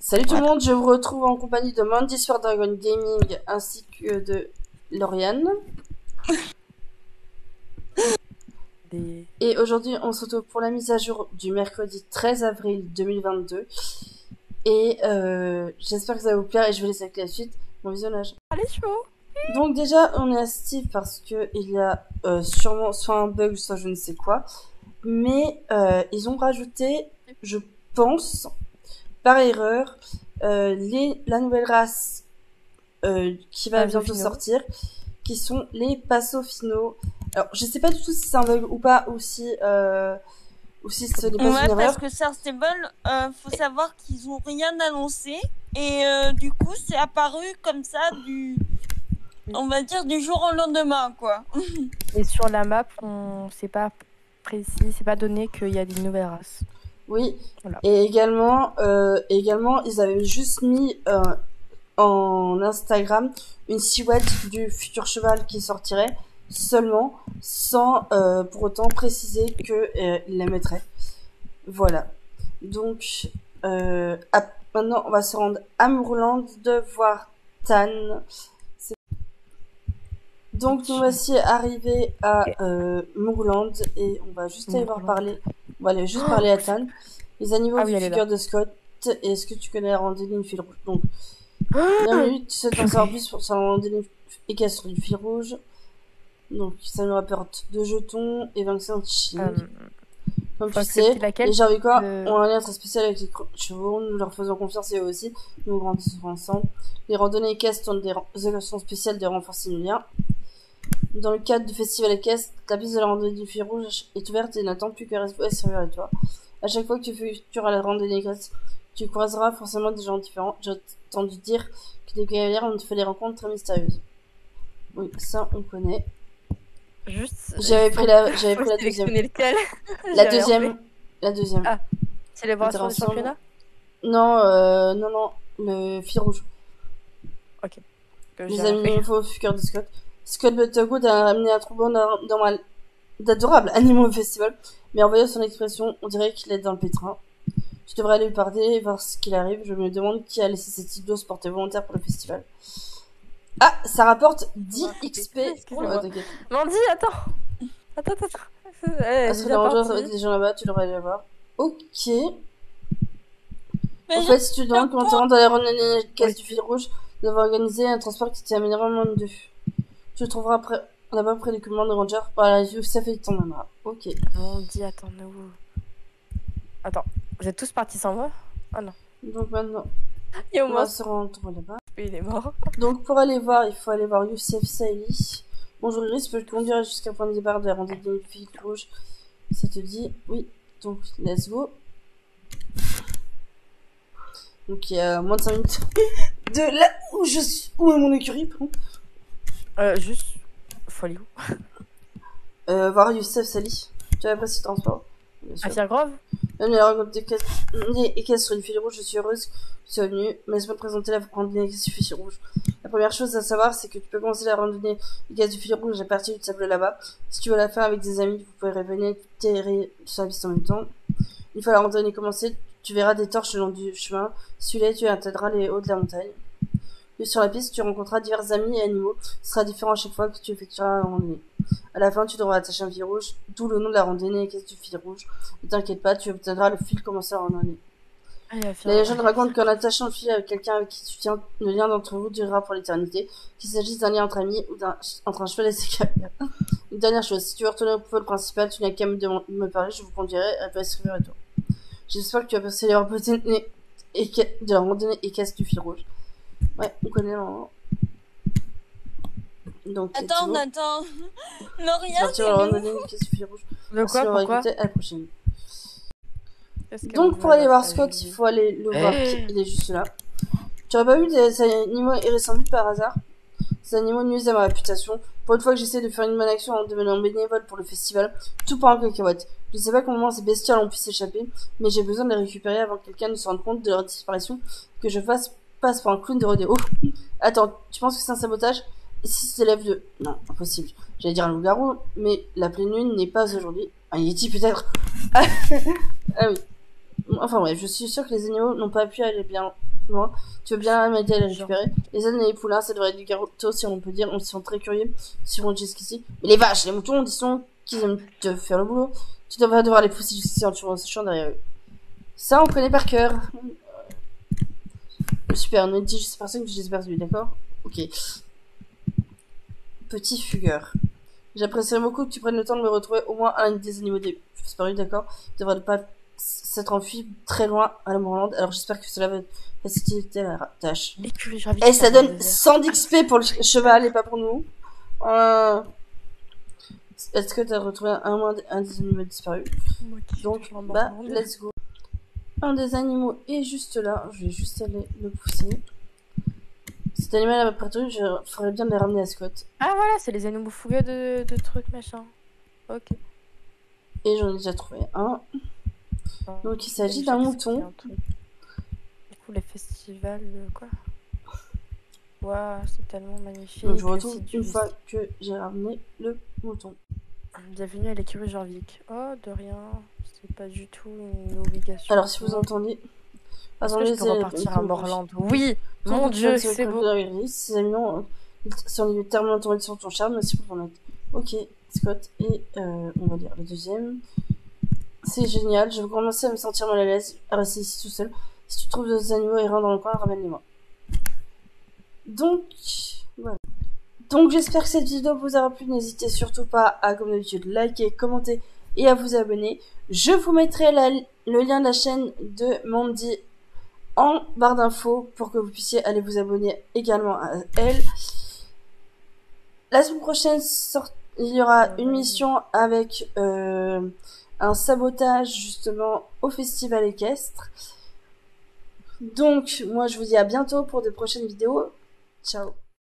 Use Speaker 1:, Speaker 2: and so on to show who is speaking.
Speaker 1: Salut tout le
Speaker 2: Ouais.
Speaker 1: monde, je vous retrouve en compagnie de Mandy Sword Dragon Gaming ainsi que de Lauriane. Et aujourd'hui, on se retrouve pour la mise à jour du mercredi 13 avril 2022. Et j'espère que ça va vous plaire et je vais laisser avec la suite mon visionnage.
Speaker 2: Allez, chaud.
Speaker 1: Donc déjà, on est à Steve parce que il y a sûrement soit un bug, soit je ne sais quoi. Mais ils ont rajouté, je pense, par erreur, la nouvelle race qui va bientôt sortir, qui sont les passofinaux. Alors, je sais pas du tout si c'est un bug ou pas, ou si ce n'est pas une erreur.
Speaker 3: Parce que Sarstable, faut savoir qu'ils ont rien annoncé, et du coup, c'est apparu comme ça on va dire du jour au lendemain, quoi.
Speaker 2: Et sur la map, c'est pas précis, c'est pas donné qu'il y a des nouvelles races.
Speaker 1: Oui.
Speaker 2: Voilà.
Speaker 1: Et également, ils avaient juste mis en Instagram une silhouette du futur cheval qui sortirait seulement, sans pour autant préciser que il la mettrait. Voilà. Donc maintenant on va se rendre à Moorland de voir Tan. Donc nous voici arrivés à Moorland et on va juste aller parler. On va aller juste parler à Tan. Les animaux du figure de Scott. Est-ce que tu connais la randonnée du fil rouge? Donc bienvenue, tu sais t'en savoir plus sur sa randonnée équestre du fil rouge. Donc ça nous rapporte 2 jetons et 25 shillings. Comme tu sais, les Jarvicois ont un lien très spécial avec les chevaux, nous leur faisons confiance et eux aussi, nous grandissons ensemble. Les randonnées équestres sont des occasions spéciales de renforcer nos liens. Dans le cadre du festival équestre, la piste de la randonnée du fil rouge est ouverte et n'attend plus que rester servir à toi. À chaque fois que tu à la randonnée équestre, tu croiseras forcément des gens différents. J'ai entendu dire que des cavalières ont fait des rencontres très mystérieuses. Oui, ça on connaît. J'avais pris la deuxième. La deuxième.
Speaker 2: Ah, célébration du championnat?
Speaker 1: Non, le fil rouge.
Speaker 2: Ok.
Speaker 1: Les amis nouveaux au cœur de Scott. Scott Buttergood a amené un troupeau d'adorables animaux au festival, mais en voyant son expression, on dirait qu'il est dans le pétrin. Je devrais aller lui parler et voir ce qu'il arrive. Je me demande qui a laissé cette idée se porter volontaire pour le festival. Ah, ça rapporte 10 XP.
Speaker 2: Mandy, attends.
Speaker 1: Parce que la rangée, ça va être des gens là-bas, tu devrais aller voir. Ok. En fait, si tu demandes comment tu rentres dans la randonnée caisse du fil rouge, nous avons organisé un transport qui t'amènera en moins de 2. Tu le trouveras là-bas près du commandement de ranger par la vue, ça fait ton manoir. Ok.
Speaker 2: Mandy, attends-nous. Attends, vous êtes tous partis sans moi? Ah non.
Speaker 1: Donc maintenant,
Speaker 2: on
Speaker 1: va se rendre là-bas.
Speaker 2: Il est mort.
Speaker 1: Donc pour aller voir, il faut aller voir Youssef Saïli. Bonjour Iris, peux-je te conduire jusqu'à point de départ de la randonnée du fil rouge? Ça te dit? Oui. Donc let's go. Donc il y a moins de 5 minutes de là où je suis. Où est mon écurie, pardon?
Speaker 2: Juste, faut aller où?
Speaker 1: Voir Youssef Saïli. Tu as apprécié le transport?
Speaker 2: À Firgrove?
Speaker 1: Même la rencontre des équestres du fil rouge, je suis heureuse que tu sois venue, mais laisse-moi te présenter la randonnée équestre du fil rouge. La première chose à savoir, c'est que tu peux commencer la randonnée équestre du fil rouge à partir du sable là-bas. Si tu veux la faire avec des amis, vous pouvez revenir terrer sur la piste en même temps. Une fois la randonnée commencée, tu verras des torches le long du chemin. Celui-là, tu atteindras les hauts de la montagne. Puis sur la piste, tu rencontreras divers amis et animaux. Ce sera différent à chaque fois que tu effectueras la randonnée. À la fin, tu devras attacher un fil rouge, d'où le nom de la randonnée équestre du fil rouge. Ne t'inquiète pas, tu obtiendras le fil commencé à randonner. La légende raconte qu'en attachant le fil avec quelqu'un avec qui tu tiens, le lien d'entre vous durera pour l'éternité, qu'il s'agisse d'un lien entre amis ou entre un cheval et ses cavaliers. Une dernière chose, si tu veux retourner au pôle principal, tu n'as qu'à me parler, je vous conduirai à toi servir et toi. J'espère que tu as passé les randonnées de la randonnée équestre du fil rouge. Ouais, on connaît normalement. Donc,
Speaker 3: attends. Lauriane,
Speaker 1: c'est la randonnée équestre du fil rouge.
Speaker 2: De quoi? Pourquoi?
Speaker 1: À la prochaine. Donc pour aller voir Scott, il faut aller le voir, il est juste là. Tu aurais pas vu des animaux errer sans but par hasard? Ces animaux nuisent à ma réputation. Pour une fois que j'essaie de faire une bonne action en devenant bénévole pour le festival, tout pour un cacahuète. Je sais pas comment ces bestioles ont pu s'échapper, mais j'ai besoin de les récupérer avant que quelqu'un ne se rende compte de leur disparition, que je passe pour un clown de rodéo. Attends, tu penses que c'est un sabotage? Si c'est l'élève de... Non, impossible. J'allais dire un loup-garou, mais la pleine lune n'est pas aujourd'hui. Un yeti peut-être. Ah oui. Enfin bref, je suis sûre que les animaux n'ont pas pu aller bien loin. Tu veux bien m'aider à les récupérer? Les ânes et les poulains, ça devrait être du gâteau, si on peut dire. On sont très curieux, si on jusqu'ici. Mais les vaches, les moutons, disons qu'ils aiment te faire le boulot. Tu devrais devoir les pousser jusqu'ici en tuant ce champ derrière eux. Ça, on connaît par cœur. Super, ne dis juste personne que j'ai perdu, d'accord? Ok. Petit fugueur. J'apprécierais beaucoup que tu prennes le temps de me retrouver au moins un des animaux disparus, d'accord? Tu devrais pas s'être enfui très loin à la Moorland, alors j'espère que cela va faciliter la tâche.
Speaker 2: L'écurie Jarvik.
Speaker 1: Et ça donne 100 d'XP pour le cheval et pas pour nous. Est-ce que tu as retrouvé un des animaux disparus? Donc, bah, let's go. Un des animaux est juste là. Je vais juste aller le pousser. Cet animal à peu près, je ferais bien de les ramener à Scott.
Speaker 2: Ah voilà, c'est les animaux fougueux de trucs machin. Ok.
Speaker 1: Et j'en ai déjà trouvé un. Donc il s'agit d'un mouton.
Speaker 2: Du coup, les festivals, quoi. Waouh, c'est tellement magnifique.
Speaker 1: Donc je vous retrouve une fois que j'ai ramené le mouton.
Speaker 2: Bienvenue à l'écurie Jarvik. Oh, de rien. C'est pas du tout une obligation.
Speaker 1: Alors si vous entendez...
Speaker 2: Est-ce que je peux repartir à Moorland? Oui, mon dieu, c'est beau.
Speaker 1: Ces amis sont tellement tombés sur ton charme, merci pour ton aide. Ok, Scott, et on va lire le deuxième. C'est génial, je vais commencer à me sentir mal à l'aise à rester ici tout seul. Si tu trouves d'autres animaux errants dans le coin, ramène-les-moi. Donc, voilà. Donc j'espère que cette vidéo vous aura plu. N'hésitez surtout pas à, comme d'habitude, liker, commenter et à vous abonner. Je vous mettrai le lien de la chaîne de Mandy en barre d'infos pour que vous puissiez aller vous abonner également à elle. La semaine prochaine, il y aura une mission avec un sabotage justement au festival équestre. Donc, moi je vous dis à bientôt pour de prochaines vidéos. Ciao.